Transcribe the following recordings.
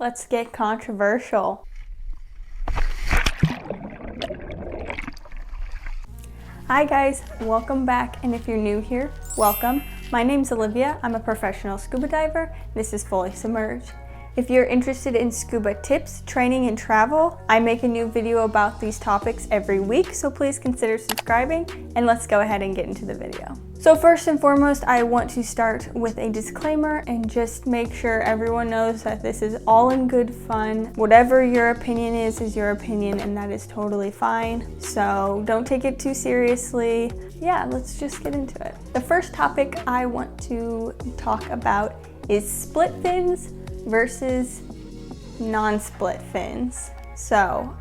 let's get controversial. Hi guys, welcome back, and if you're new here, welcome. My name's Olivia. I'm a professional scuba diver. This is Fully Submerged. If you're interested in scuba tips, training, and travel, I make a new video about these topics every week, so please consider subscribing, and let's go ahead and get into the video. So first and foremost, I want to start with a disclaimer and just make sure everyone knows that this is all in good fun. Whatever your opinion is your opinion, and that is totally fine. So don't take it too seriously. Yeah, let's just get into it. The first topic I want to talk about is split fins versus non-split fins. So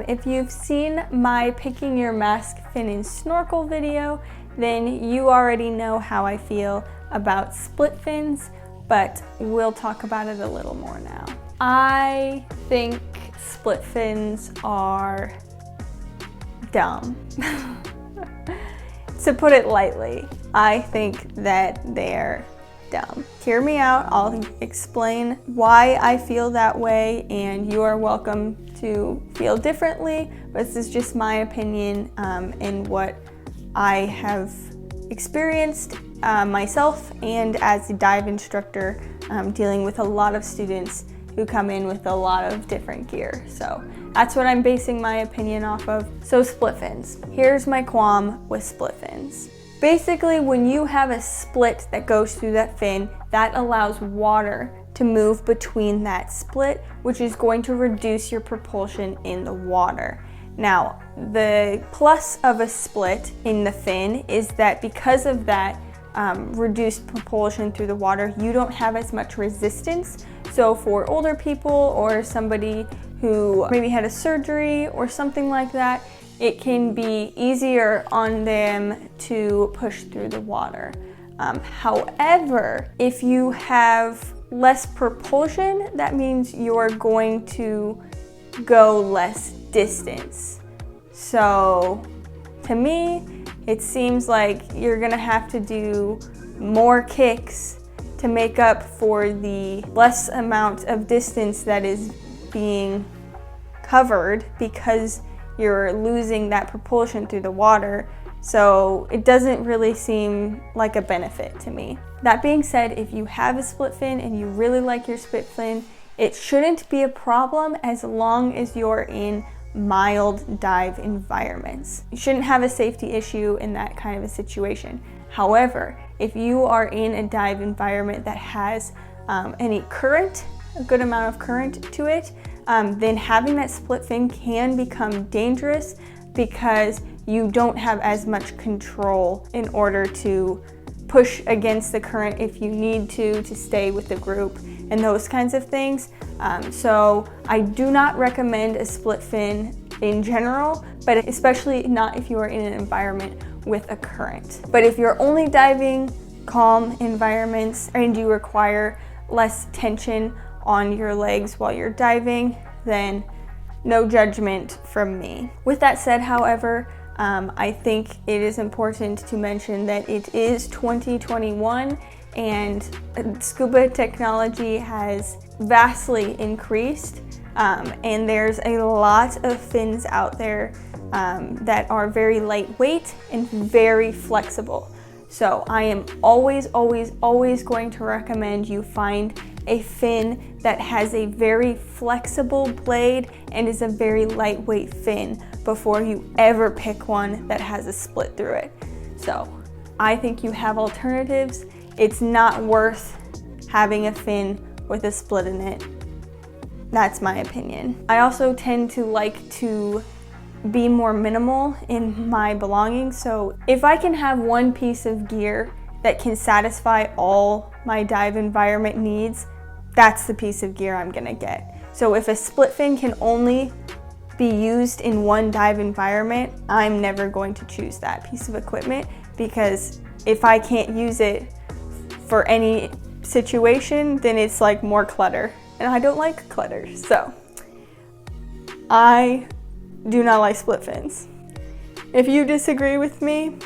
if you've seen my picking your mask fin and snorkel video, then you already know how I feel about split fins, but we'll talk about it a little more now. I think split fins are dumb. To put it lightly, I think that they're dumb. Hear me out. I'll explain why I feel that way, and you are welcome to feel differently, but this is just my opinion and what I have experienced myself and as a dive instructor, dealing with a lot of students who come in with a lot of different gear. So that's what I'm basing my opinion off of. So split fins. Here's my qualm with split fins. Basically, when you have a split that goes through that fin, that allows water to move between that split, which is going to reduce your propulsion in the water. Now, the plus of a split in the fin is that because of that reduced propulsion through the water, you don't have as much resistance. So for older people or somebody who maybe had a surgery or something like that, it can be easier on them to push through the water. However, if you have less propulsion, that means you're going to go less distance. So to me, it seems like you're gonna have to do more kicks to make up for the less amount of distance that is being covered because you're losing that propulsion through the water. So it doesn't really seem like a benefit to me. That being said, if you have a split fin and you really like your split fin, it shouldn't be a problem as long as you're in mild dive environments. You shouldn't have a safety issue in that kind of a situation. However, if you are in a dive environment that has any current, a good amount of current to it, then having that split fin can become dangerous because you don't have as much control in order to push against the current if you need to stay with the group and those kinds of things. So I do not recommend a split fin in general, but especially not if you are in an environment with a current. But if you're only diving calm environments and you require less tension on your legs while you're diving, then no judgment from me. With that said, however, I think it is important to mention that it is 2021 and scuba technology has vastly increased, and there's a lot of fins out there that are very lightweight and very flexible. So I am always going to recommend you find a fin that has a very flexible blade and is a very lightweight fin before you ever pick one that has a split through it. So I think you have alternatives. It's not worth having a fin with a split in it. That's my opinion. I also tend to like to be more minimal in my belongings. So if I can have one piece of gear that can satisfy all my dive environment needs, that's the piece of gear I'm gonna get. So if a split fin can only be used in one dive environment, I'm never going to choose that piece of equipment, because if I can't use it for any situation, then it's like more clutter, and I don't like clutter. So I do not like split fins. If you disagree with me,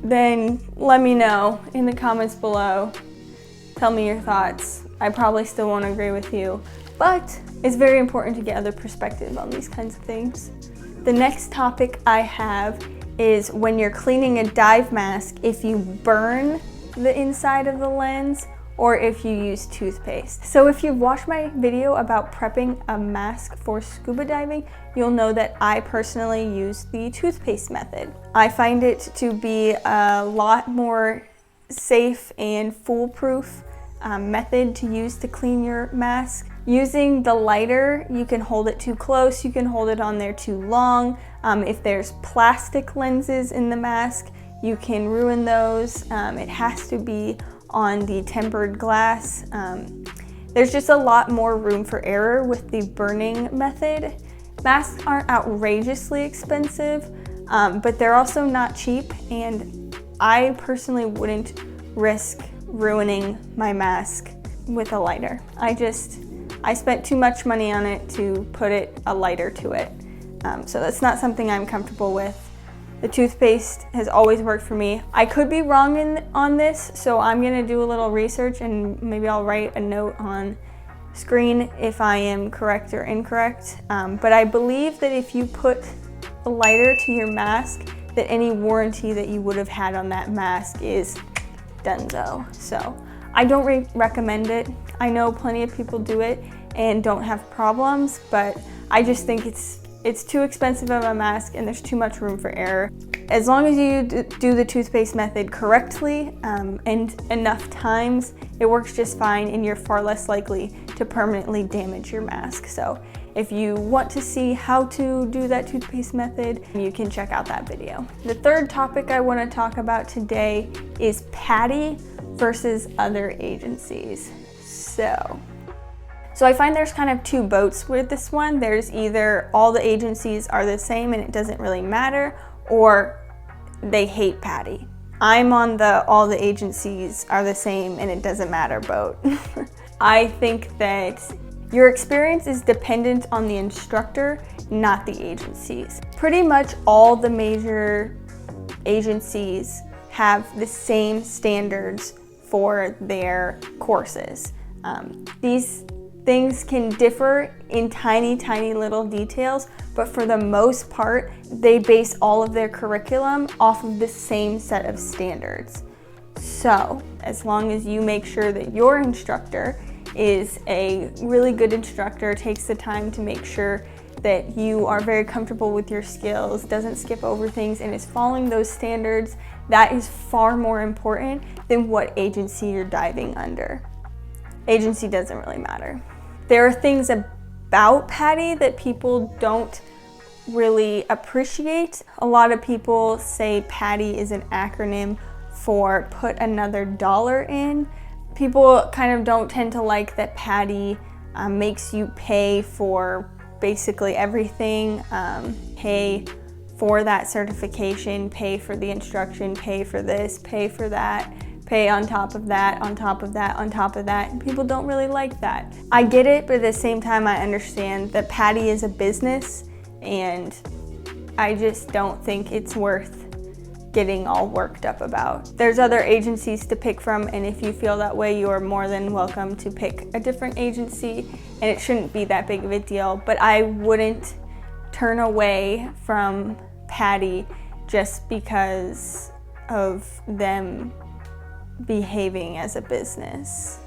then let me know in the comments below. Tell me your thoughts. I probably still won't agree with you, but it's very important to get other perspectives on these kinds of things. The next topic I have is when you're cleaning a dive mask, if you burn the inside of the lens or if you use toothpaste. So if you've watched my video about prepping a mask for scuba diving, you'll know that I personally use the toothpaste method. I find it to be a lot more safe and foolproof method to use to clean your mask. Using the lighter, you can hold it too close, you can hold it on there too long. If there's plastic lenses in the mask, you can ruin those. It has to be on the tempered glass. There's just a lot more room for error with the burning method. Masks aren't outrageously expensive, but they're also not cheap, and I personally wouldn't risk ruining my mask with a lighter. I spent too much money on it to put a lighter to it. So that's not something I'm comfortable with. The toothpaste has always worked for me. I could be wrong on this, so I'm gonna do a little research and maybe I'll write a note on screen if I am correct or incorrect. But I believe that if you put a lighter to your mask, that any warranty that you would have had on that mask is donezo. So I don't recommend it. I know plenty of people do it and don't have problems, but I just think it's too expensive of a mask and there's too much room for error. As long as you do the toothpaste method correctly and enough times, it works just fine and you're far less likely to permanently damage your mask. So if you want to see how to do that toothpaste method, you can check out that video. The third topic I want to talk about today is PADI versus other agencies. So I find there's kind of two boats with this one. There's either all the agencies are the same and it doesn't really matter, or they hate PADI. I'm on the all the agencies are the same and it doesn't matter boat. I think that your experience is dependent on the instructor, not the agencies. Pretty much all the major agencies have the same standards for their courses. These things can differ in tiny, tiny little details, but for the most part, they base all of their curriculum off of the same set of standards. So, as long as you make sure that your instructor is a really good instructor, takes the time to make sure that you are very comfortable with your skills, doesn't skip over things, and is following those standards, that is far more important than what agency you're diving under. Agency doesn't really matter. There are things about PADI that people don't really appreciate. A lot of people say PADI is an acronym for put another dollar in. People kind of don't tend to like that PADI makes you pay for basically everything, pay for that certification, pay for the instruction, pay for this, pay for that, pay on top of that, on top of that, on top of that, and people don't really like that. I get it, but at the same time I understand that PADI is a business and I just don't think it's worth getting all worked up about. There's other agencies to pick from, and if you feel that way, you are more than welcome to pick a different agency, and it shouldn't be that big of a deal, but I wouldn't turn away from PADI just because of them behaving as a business.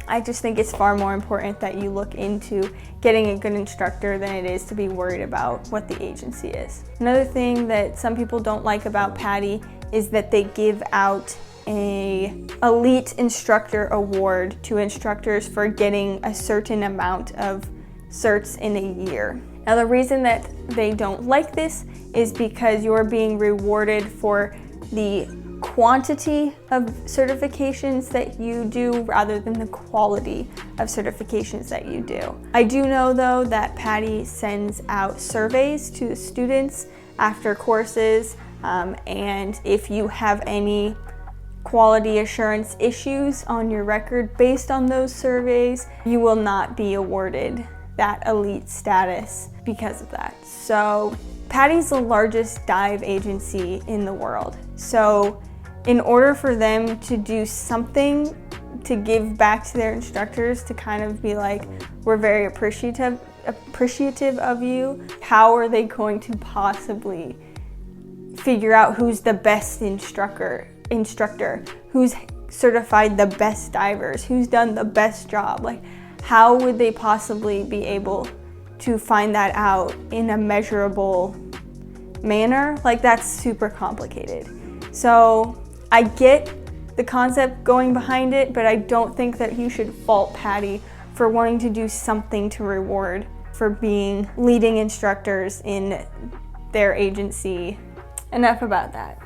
I just think it's far more important that you look into getting a good instructor than it is to be worried about what the agency is. Another thing that some people don't like about PADI is that they give out an elite instructor award to instructors for getting a certain amount of certs in a year. Now the reason that they don't like this is because you're being rewarded for the quantity of certifications that you do rather than the quality of certifications that you do. I do know though that PADI sends out surveys to the students after courses, and if you have any quality assurance issues on your record based on those surveys, you will not be awarded that elite status because of that. So PADI is the largest dive agency in the world. So in order for them to do something to give back to their instructors, to kind of be like, we're very appreciative of you. How are they going to possibly figure out who's the best instructor, who's certified the best divers, who's done the best job? Like, how would they possibly be able to find that out in a measurable manner? Like, that's super complicated. So I get the concept going behind it, but I don't think that you should fault PADI for wanting to do something to reward for being leading instructors in their agency. Enough about that.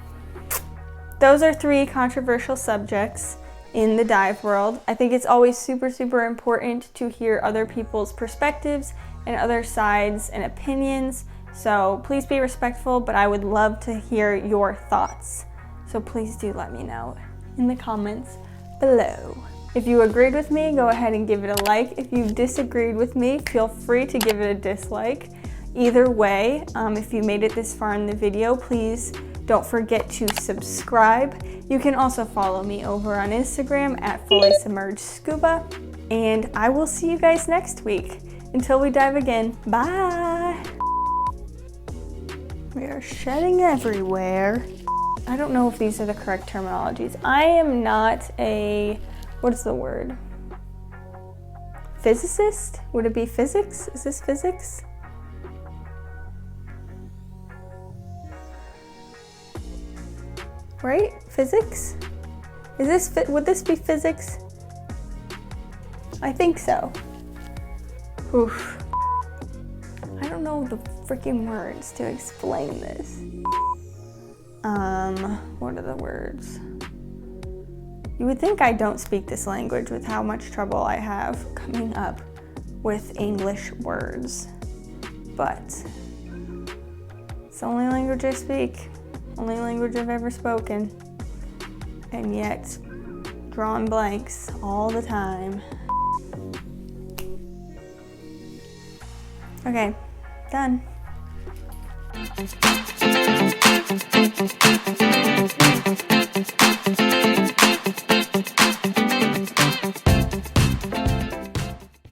Those are 3 controversial subjects in the dive world. I think it's always super, super important to hear other people's perspectives and other sides and opinions. So please be respectful, but I would love to hear your thoughts. So please do let me know in the comments below. If you agreed with me, go ahead and give it a like. If you disagreed with me, feel free to give it a dislike. Either way, if you made it this far in the video, please don't forget to subscribe. You can also follow me over on Instagram at Fully Submerged Scuba, and I will see you guys next week. Until we dive again, bye! We are shedding everywhere. I don't know if these are the correct terminologies. I am not a, what is the word? Physicist? Would it be physics? Is this physics? Right? Physics? Is this, would this be physics? I think so. Oof. I don't know the freaking words to explain this. What are the words? You would think I don't speak this language with how much trouble I have coming up with English words, but it's the only language I speak, only language I've ever spoken, and yet drawing blanks all the time. Okay, done.